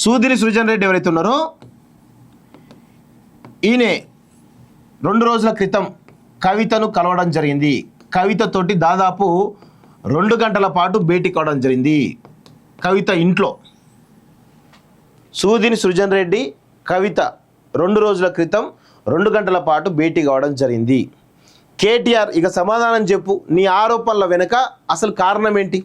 సూదిరి సృజన్ రెడ్డి ఎవరైతే ఉన్నారో ఈయన 2 రోజుల క్రితం కవితను కలవడం జరిగింది. కవితతోటి దాదాపు 2 గంటల పాటు భేటీ కావడం జరిగింది. కవిత ఇంట్లో సూదిరి సృజన్ రెడ్డి కవిత 2 రోజుల క్రితం 2 గంటల పాటు భేటీ కావడం జరిగింది. కేటీఆర్ ఇక సమాధానం చెప్పు, నీ ఆరోపణల వెనుక అసలు కారణం ఏంటి?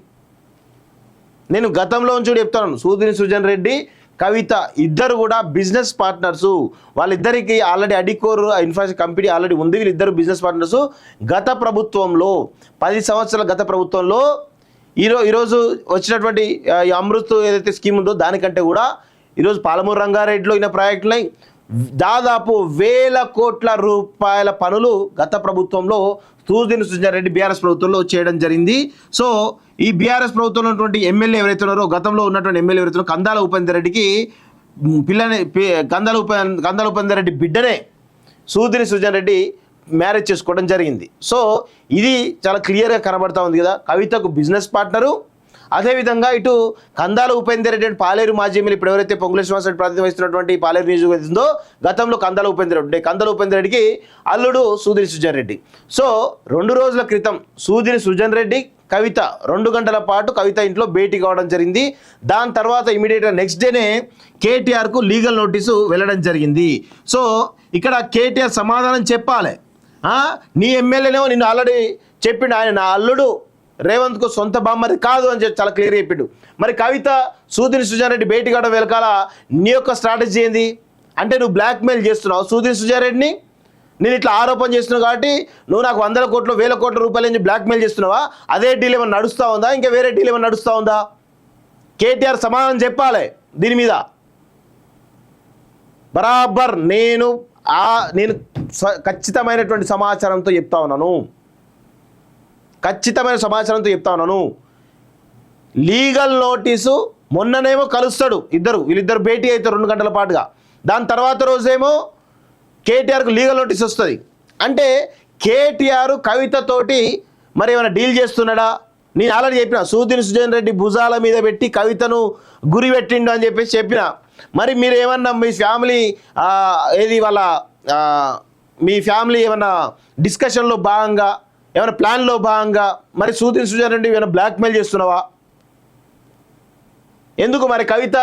నేను గతంలో నుంచి చెప్తాను, సూదిరి సృజన్ రెడ్డి కవిత ఇద్దరు కూడా బిజినెస్ పార్ట్నర్సు. వాళ్ళిద్దరికి ఆల్రెడీ అడికోర్ ఇన్ఫ్రాస్ట్రక్చర్ కంపెనీ ఆల్రెడీ ఉంది. వీళ్ళిద్దరు బిజినెస్ పార్ట్నర్సు. గత ప్రభుత్వంలో 10 సంవత్సరాల గత ప్రభుత్వంలో ఈరోజు వచ్చినటువంటి అమృత్ ఏదైతే స్కీమ్ ఉందో దానికంటే కూడా ఈరోజు పాలమూరు రంగారెడ్డిలో ఈయన ప్రాజెక్టులై దాదాపు 1000 కోట్ల రూపాయల పనులు గత ప్రభుత్వంలో సూదిరి సృజన్ రెడ్డి బీఆర్ఎస్ ప్రభుత్వంలో చేయడం జరిగింది. సో ఈ బీఆర్ఎస్ ప్రభుత్వంలో ఉన్నటువంటి ఎమ్మెల్యే ఎవరైతే ఉన్నారో, గతంలో ఉన్నటువంటి ఎమ్మెల్యే ఎవరైతే ఉన్నారో కందాల ఉపేందర్ రెడ్డికి కందాల ఉపేందర్ రెడ్డి బిడ్డనే సూదిరి సృజన్ రెడ్డి మ్యారేజ్ చేసుకోవడం జరిగింది. సో ఇది చాలా క్లియర్గా కనబడతా ఉంది కదా. కవితకు బిజినెస్ పార్ట్నరు, అదేవిధంగా ఇటు కందాల ఉపేందర్ రెడ్డి పాలేరు మాజీ ఎమ్మెల్యే ఇప్పుడు ఎవరైతే పొంగులేటి శ్రీనివాస్ రెడ్డి ప్రాతినిధ్యం వహిస్తున్నటువంటి పాలేరు నియోజకవర్గం ఉందో గతంలో కందాల ఉపేందర్ రెడ్డి, కందాల ఉపేందర్ రెడ్డికి అల్లుడు సూదిరి సృజన్ రెడ్డి. సో 2 రోజుల క్రితం సూదిరి సృజన్ రెడ్డి కవిత 2 గంటల పాటు కవిత ఇంట్లో భేటీ కావడం జరిగింది. దాని తర్వాత ఇమీడియట్గా నెక్స్ట్ డేనే కేటీఆర్కు లీగల్ నోటీసు వెళ్ళడం జరిగింది. సో ఇక్కడ కేటీఆర్ సమాధానం చెప్పాలి. నీ ఎమ్మెల్యేనేమో నిన్ను ఆల్రెడీ చెప్పిండు, ఆయన నా అల్లుడు రేవంత్కు సొంత బామ్మది కాదు అని చెప్పి చాలా క్లియర్గా చెప్పిండు. మరి కవిత సూదిరి సృజన్ రెడ్డి భేటీ కావడం వెనకాల నీ యొక్క స్ట్రాటజీ ఏంది అంటే నువ్వు బ్లాక్మెయిల్ చేస్తున్నావు సూదిరి సృజన్ రెడ్డిని. నేను ఇట్లా ఆరోపణ చేస్తున్నావు కాబట్టి నువ్వు నాకు 100 కోట్లు 1000 కోట్ల రూపాయల నుంచి బ్లాక్మెయిల్ చేస్తున్నావా? అదే డీల్ ఏమైనా నడుస్తూ ఉందా? ఇంకా వేరే డీల్ ఏమైనా నడుస్తూ ఉందా? కేటీఆర్ సమాధానం చెప్పాలి దీని మీద. బరాబర్ నేను ఖచ్చితమైనటువంటి సమాచారంతో చెప్తా ఉన్నాను, ఖచ్చితమైన సమాచారంతో చెప్తా ఉన్నాను. లీగల్ నోటీసు మొన్ననేమో కలుస్తాడు వీళ్ళిద్దరు భేటీ అవుతారు 2 గంటల పాటుగా. దాని తర్వాత రోజేమో కేటీఆర్కు లీగల్ నోటీస్ వస్తుంది. అంటే కేటీఆర్ కవితతోటి మరి ఏమైనా డీల్ చేస్తున్నాడా? నేను ఆల్రెడీ చెప్పిన సూదిరి సృజన్ రెడ్డి భుజాల మీద పెట్టి కవితను గురి పెట్టిండు అని చెప్పేసి చెప్పిన. మరి మీరు ఏమన్నా మీ ఫ్యామిలీ మీ ఫ్యామిలీ ఏమన్నా డిస్కషన్లో భాగంగా ఏమైనా ప్లాన్లో భాగంగా మరి సూదిరి సృజన్ రెడ్డి ఏమైనా బ్లాక్మెయిల్ చేస్తున్నావా? ఎందుకు మరి కవిత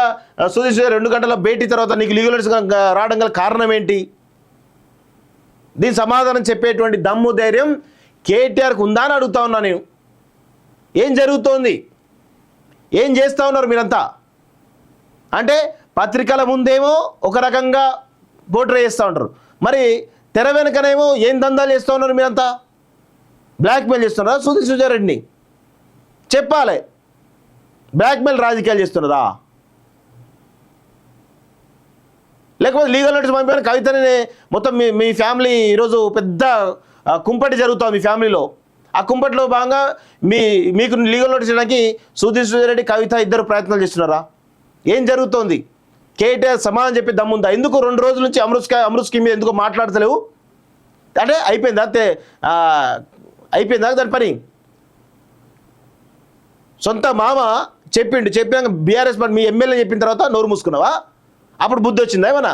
సూదిరి సృజన్ 2 గంటల భేటీ తర్వాత నీకు లీగల్ నోటీస్ రావడం గల కారణం ఏంటి? దీని సమాధానం చెప్పేటువంటి దమ్ము ధైర్యం కేటీఆర్కి ఉందా అని అడుగుతా ఉన్నా నేను. ఏం జరుగుతోంది? ఏం చేస్తూ ఉన్నారు మీరంతా? అంటే పత్రికల ముందేమో ఒక రకంగా పోర్ట్రే చేస్తూ ఉంటారు, మరి తెర వెనుకనేమో ఏం దందాలు చేస్తూ ఉన్నారు మీరంతా? బ్లాక్మెయిల్ చేస్తున్నారా సూదిరి సృజన్ రెడ్డిని? చెప్పాలి. బ్లాక్మెయిల్ రాజకీయాలు చేస్తున్నారా? లేకపోతే లీగల్ నోటీస్ పంపిన కవితని మొత్తం మీ ఫ్యామిలీ ఈరోజు పెద్ద కుంపటి జరుగుతుంది మీ ఫ్యామిలీలో. ఆ కుంపటిలో భాగంగా మీకు లీగల్ నోటీస్ ఇవ్వడానికి సూదిరి సృజన్ రెడ్డి కవిత ఇద్దరు ప్రయత్నాలు చేస్తున్నారా? ఏం జరుగుతోంది? కేటీఆర్ సమాధానం చెప్పి దమ్ముందా? ఎందుకు 2 రోజుల నుంచి అమృత్ స్కీమ్ మీద ఎందుకు మాట్లాడతలేవు? అంటే అయిపోయిందా దాని పని? సొంత మామ చెప్పాక బీఆర్ఎస్ మీ ఎమ్మెల్యే చెప్పిన తర్వాత నోరు మూసుకున్నావా? అప్పుడు బుద్ధి వచ్చిందా ఏమన్నా?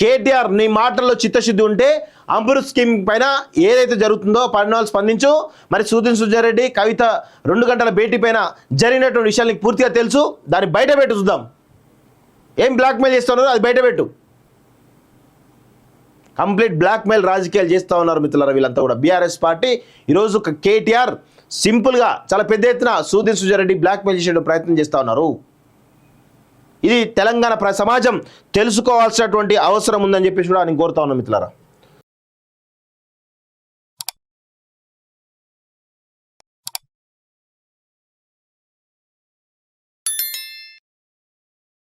కేటీఆర్ నీ మాటల్లో చిత్తశుద్ధి ఉంటే అమృత్ స్కీమ్ పైన ఏదైతే జరుగుతుందో పరిణామాలు స్పందించు. మరి సూదిరి సృజన్ రెడ్డి కవిత 2 గంటల భేటీ పైన జరిగినటువంటి విషయాలు నీకు పూర్తిగా తెలుసు, దాన్ని బయటపెట్టు చూద్దాం. ఏం బ్లాక్మెయిల్ చేస్తున్నారో అది బయటపెట్టు. కంప్లీట్ బ్లాక్మెయిల్ రాజకీయాలు చేస్తూ ఉన్నారు మిత్రులారా వీళ్ళంతా కూడా. బీఆర్ఎస్ పార్టీ ఈరోజు కేటీఆర్ సింపుల్గా చాలా పెద్ద ఎత్తున సూదిరి సృజన్ రెడ్డి బ్లాక్మెయిల్ చేసే ప్రయత్నం చేస్తూ ఉన్నారు. ఇది తెలంగాణ సమాజం తెలుసుకోవాల్సినటువంటి అవసరం ఉందని చెప్పేసి కూడా నేను కోరుతా ఉన్నాను మిత్రులారా.